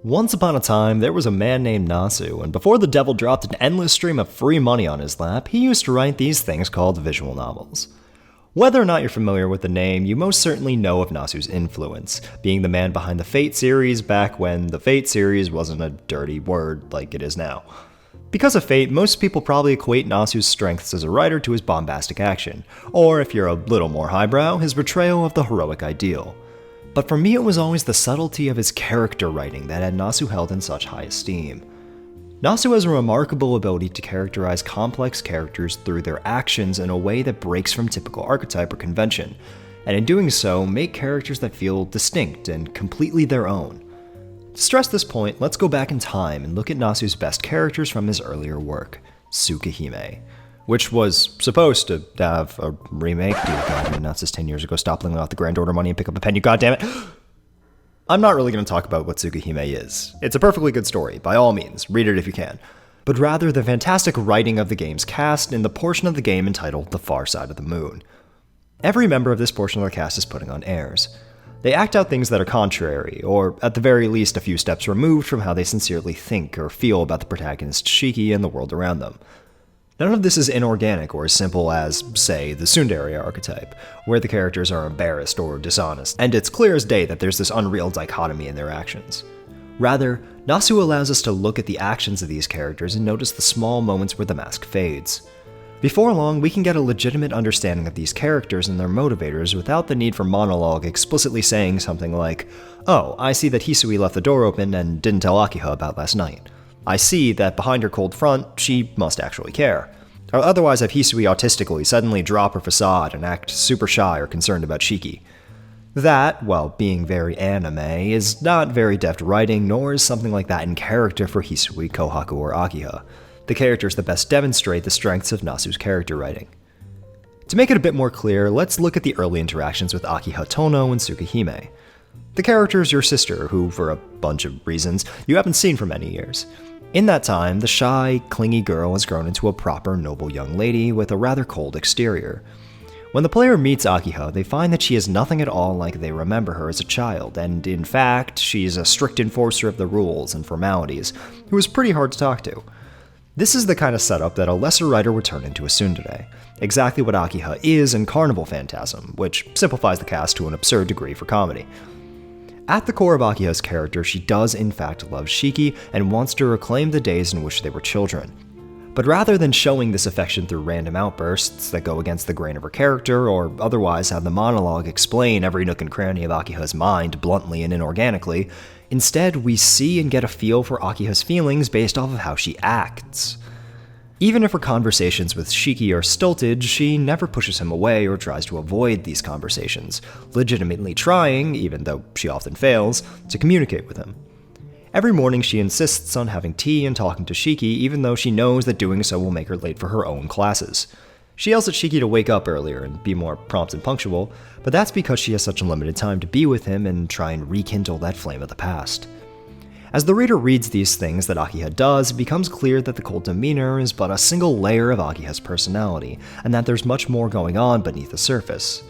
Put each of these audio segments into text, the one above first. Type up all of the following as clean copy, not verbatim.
Once upon a time, there was a man named Nasu, and before the devil dropped an endless stream of free money on his lap, he used to write these things called visual novels. Whether or not you're familiar with the name, you most certainly know of Nasu's influence, being the man behind the Fate series back when the Fate series wasn't a dirty word like it is now. Because of Fate, most people probably equate Nasu's strengths as a writer to his bombastic action, or if you're a little more highbrow, his portrayal of the heroic ideal. But for me, it was always the subtlety of his character writing that had Nasu held in such high esteem. Nasu has a remarkable ability to characterize complex characters through their actions in a way that breaks from typical archetype or convention, and in doing so, make characters that feel distinct and completely their own. To stress this point, let's go back in time and look at Nasu's best characters from his earlier work, Tsukihime, which was supposed to have a remake. Dear God, I announced this 10 years ago. Stop living off the grand order money and pick up a pen, you goddammit. I'm not really going to talk about what Tsukihime is. It's a perfectly good story, by all means, read it if you can. But rather the fantastic writing of the game's cast in the portion of the game entitled The Far Side of the Moon. Every member of this portion of the cast is putting on airs. They act out things that are contrary, or at the very least a few steps removed from how they sincerely think or feel about the protagonist Shiki and the world around them. None of this is inorganic or as simple as, say, the tsundere archetype, where the characters are embarrassed or dishonest, and it's clear as day that there's this unreal dichotomy in their actions. Rather, Nasu allows us to look at the actions of these characters and notice the small moments where the mask fades. Before long, we can get a legitimate understanding of these characters and their motivators without the need for monologue explicitly saying something like, "Oh, I see that Hisui left the door open and didn't tell Akiha about last night. I see that behind her cold front, she must actually care." Or otherwise have Hisui autistically suddenly drop her facade and act super shy or concerned about Shiki. That, while being very anime, is not very deft writing, nor is something like that in character for Hisui, Kohaku, or Akiha, the characters that best demonstrate the strengths of Nasu's character writing. To make it a bit more clear, let's look at the early interactions with Akiha Tono and Tsukihime. The character is your sister, who, for a bunch of reasons, you haven't seen for many years. In that time, the shy, clingy girl has grown into a proper, noble young lady with a rather cold exterior. When the player meets Akiha, they find that she is nothing at all like they remember her as a child, and in fact, she's a strict enforcer of the rules and formalities, who is pretty hard to talk to. This is the kind of setup that a lesser writer would turn into a tsundere, exactly what Akiha is in Carnival Phantasm, which simplifies the cast to an absurd degree for comedy. At the core of Akiha's character, she does in fact love Shiki and wants to reclaim the days in which they were children. But rather than showing this affection through random outbursts that go against the grain of her character, or otherwise have the monologue explain every nook and cranny of Akiha's mind bluntly and inorganically, instead we see and get a feel for Akiha's feelings based off of how she acts. Even if her conversations with Shiki are stilted, she never pushes him away or tries to avoid these conversations, legitimately trying, even though she often fails, to communicate with him. Every morning she insists on having tea and talking to Shiki, even though she knows that doing so will make her late for her own classes. She yells at Shiki to wake up earlier and be more prompt and punctual, but that's because she has such a limited time to be with him and try and rekindle that flame of the past. As the reader reads these things that Akiha does, it becomes clear that the cold demeanor is but a single layer of Akiha's personality, and that there's much more going on beneath the surface.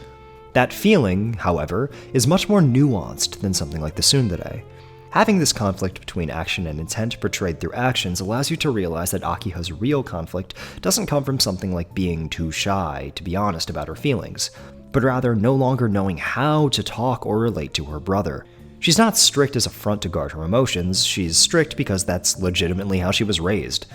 That feeling, however, is much more nuanced than something like the tsundere. Having this conflict between action and intent portrayed through actions allows you to realize that Akiha's real conflict doesn't come from something like being too shy to be honest about her feelings, but rather no longer knowing how to talk or relate to her brother. She's not strict as a front to guard her emotions, she's strict because that's legitimately how she was raised.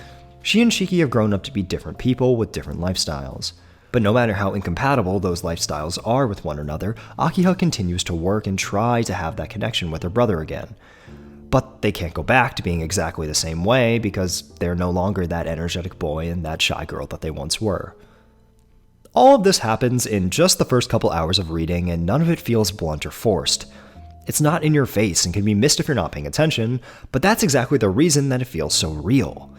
She and Shiki have grown up to be different people with different lifestyles. But no matter how incompatible those lifestyles are with one another, Akiha continues to work and try to have that connection with her brother again. But they can't go back to being exactly the same way because they're no longer that energetic boy and that shy girl that they once were. All of this happens in just the first couple hours of reading, and none of it feels blunt or forced. It's not in your face and can be missed if you're not paying attention, but that's exactly the reason that it feels so real.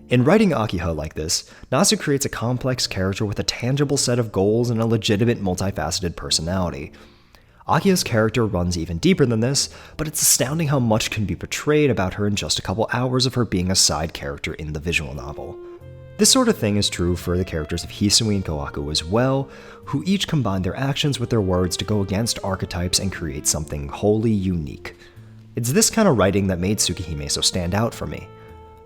In writing Akiha like this, Nasu creates a complex character with a tangible set of goals and a legitimate multifaceted personality. Akiha's character runs even deeper than this, but it's astounding how much can be portrayed about her in just a couple hours of her being a side character in the visual novel. This sort of thing is true for the characters of Hisui and Kohaku as well, who each combine their actions with their words to go against archetypes and create something wholly unique. It's this kind of writing that made Tsukihime so stand out for me.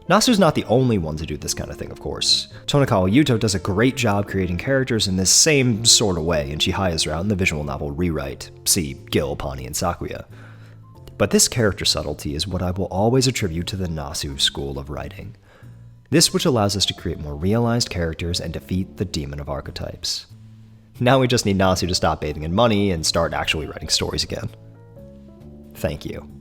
Nasu's not the only one to do this kind of thing, of course. Tonikawa Yuto does a great job creating characters in this same sort of way in Chihiya's route in the visual novel Rewrite, see Gil, Pani, and Sakuya. But this character subtlety is what I will always attribute to the Nasu school of writing. This which allows us to create more realized characters and defeat the demon of archetypes. Now we just need Nasu to stop bathing in money and start actually writing stories again. Thank you.